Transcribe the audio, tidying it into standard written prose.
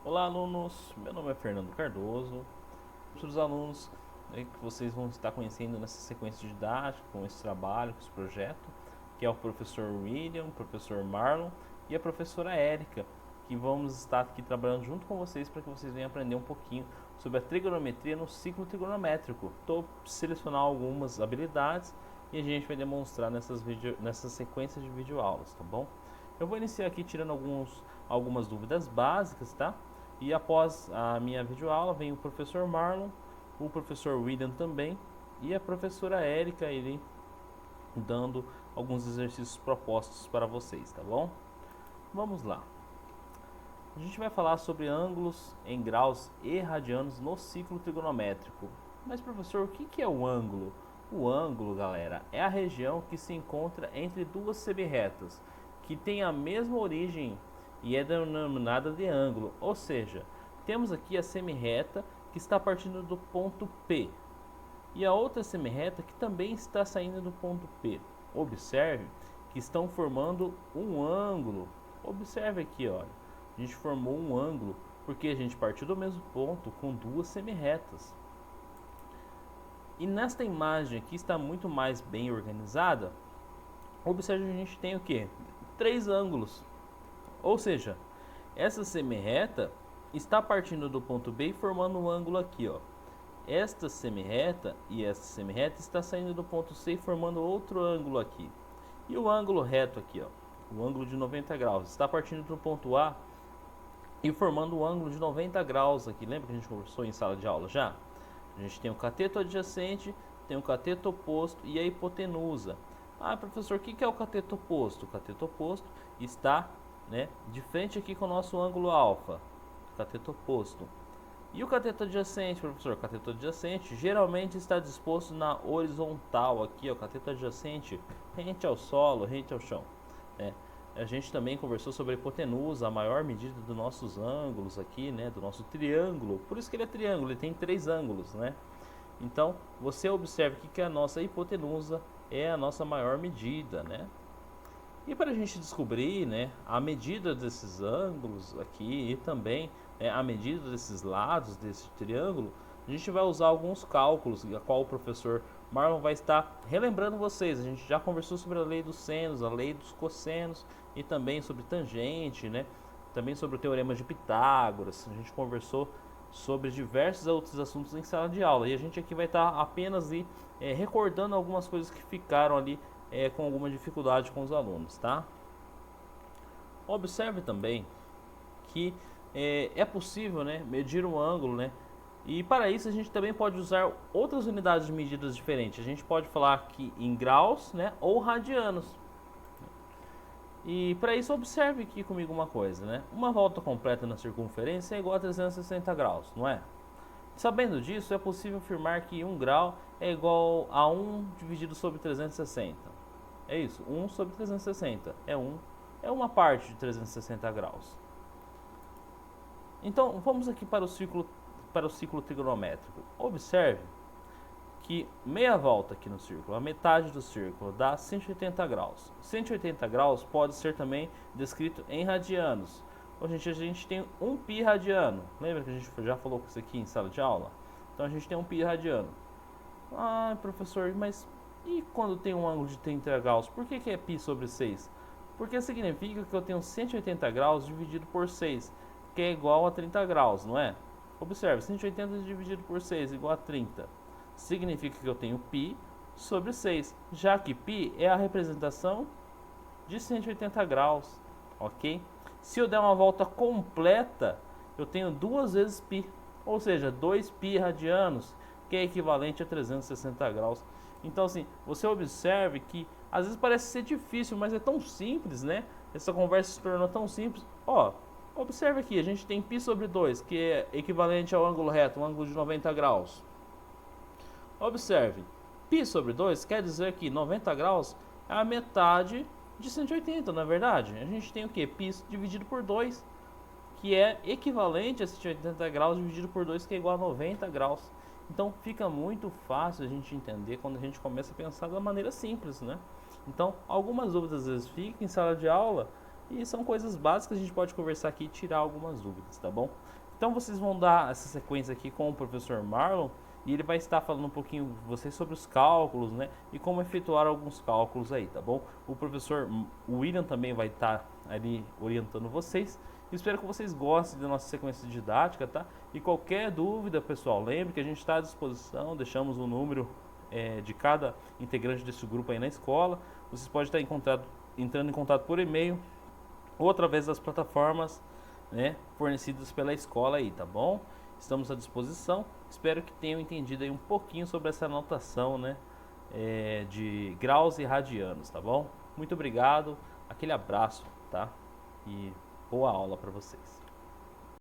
Olá, alunos. Meu nome é Fernando Cardoso. Para os alunos que vocês vão estar conhecendo nessa sequência didática, com esse trabalho, com esse projeto, que é o professor William, o professor Marlon e a professora Érica, que vamos estar aqui trabalhando junto com vocês para que vocês venham aprender um pouquinho sobre a trigonometria no ciclo trigonométrico. Estou selecionando algumas habilidades e a gente vai demonstrar nessas sequências de videoaulas, tá bom? Eu vou iniciar aqui tirando algumas dúvidas básicas, tá? E após a minha videoaula vem o professor Marlon, o professor William também e a professora Érica, ele dando alguns exercícios propostos para vocês, tá bom? Vamos lá. A gente vai falar sobre ângulos em graus e radianos no ciclo trigonométrico. Mas professor, o que é o ângulo? O ângulo, galera, é a região que se encontra entre duas semirretas, que tem a mesma origem e é denominada de ângulo. Ou seja, temos aqui a semirreta que está partindo do ponto P e a outra semirreta que também está saindo do ponto P. Observe que estão formando um ângulo. Observe aqui, olha. A gente formou um ângulo porque a gente partiu do mesmo ponto com duas semirretas. E nesta imagem aqui está muito mais bem organizada. Observe que a gente tem o que? Três ângulos. Ou seja, essa semirreta está partindo do ponto B e formando um ângulo aqui, ó. Esta semirreta e essa semirreta está saindo do ponto C e formando outro ângulo aqui. E o ângulo reto aqui, ó, o ângulo de 90 graus, está partindo do ponto A e formando um ângulo de 90 graus aqui. Lembra que a gente conversou em sala de aula já? A gente tem o cateto adjacente, tem o cateto oposto e a hipotenusa. Ah, professor, o que é o cateto oposto? O cateto oposto está, né, de frente aqui com o nosso ângulo alfa, cateto oposto. E o cateto adjacente, professor? O cateto adjacente geralmente está disposto na horizontal aqui, ó, o cateto adjacente rente ao solo, rente ao chão, né? A gente também conversou sobre a hipotenusa, a maior medida dos nossos ângulos aqui, né, do nosso triângulo. Por isso que ele é triângulo, ele tem três ângulos, né? Então, você observa que a nossa hipotenusa é a nossa maior medida, né? E para a gente descobrir, né, a medida desses ângulos aqui e também, né, a medida desses lados desse triângulo, a gente vai usar alguns cálculos, a qual o professor Marlon vai estar relembrando vocês. A gente já conversou sobre a lei dos senos, a lei dos cossenos e também sobre tangente, né? Também sobre o teorema de Pitágoras. A gente conversou sobre diversos outros assuntos em sala de aula. E a gente aqui vai estar apenas recordando algumas coisas que ficaram ali com alguma dificuldade com os alunos, tá? Observe também que é possível, né, medir um ângulo, né? E para isso a gente também pode usar outras unidades de medidas diferentes. A gente pode falar aqui em graus, né, ou radianos. E para isso observe aqui comigo uma coisa, né? Uma volta completa na circunferência é igual a 360 graus, não é? Sabendo disso, é possível afirmar que 1 grau é igual a 1 dividido sobre 360. É isso, 1 sobre 360 é uma parte de 360 graus. Então, vamos aqui para o ciclo trigonométrico. Observe que meia volta aqui no círculo, a metade do círculo, dá 180 graus. 180 graus pode ser também descrito em radianos. A gente tem 1 π radiano. Lembra que a gente já falou com isso aqui em sala de aula? Então a gente tem 1 π radiano. Ah, professor, mas e quando tem um ângulo de 30 graus? Por que é π sobre 6? Porque significa que eu tenho 180 graus dividido por 6, que é igual a 30 graus, não é? Observe, 180 dividido por 6 é igual a 30. Significa que eu tenho π sobre 6, já que π é a representação de 180 graus, ok? Se eu der uma volta completa, eu tenho 2 vezes π, ou seja, 2 π radianos, que é equivalente a 360 graus. Então, assim, você observe que às vezes parece ser difícil, mas é tão simples, né? Essa conversa se tornou tão simples. Ó, observe aqui, a gente tem π sobre 2, que é equivalente ao ângulo reto, um ângulo de 90 graus. Observe, π sobre 2 quer dizer que 90 graus é a metade de 180, não é verdade? A gente tem o que? Π dividido por 2, que é equivalente a 180 graus dividido por 2, que é igual a 90 graus. Então fica muito fácil a gente entender quando a gente começa a pensar da maneira simples, né? Então, algumas dúvidas às vezes ficam em sala de aula, E são coisas básicas, a gente pode conversar aqui e tirar algumas dúvidas, tá bom? Então vocês vão dar essa sequência aqui com o professor Marlon e ele vai estar falando um pouquinho com vocês sobre os cálculos, né? E como efetuar alguns cálculos aí, tá bom? O professor William também vai estar ali orientando vocês. Espero que vocês gostem da nossa sequência didática, tá? E qualquer dúvida, pessoal, lembre que a gente está à disposição, deixamos o número de cada integrante desse grupo aí na escola. Vocês podem estar entrando em contato por e-mail ou através das plataformas, né, fornecidas pela escola aí, tá bom? Estamos à disposição. Espero que tenham entendido aí um pouquinho sobre essa anotação, né, de graus e radianos, tá bom? Muito obrigado, aquele abraço, tá? E boa aula para vocês.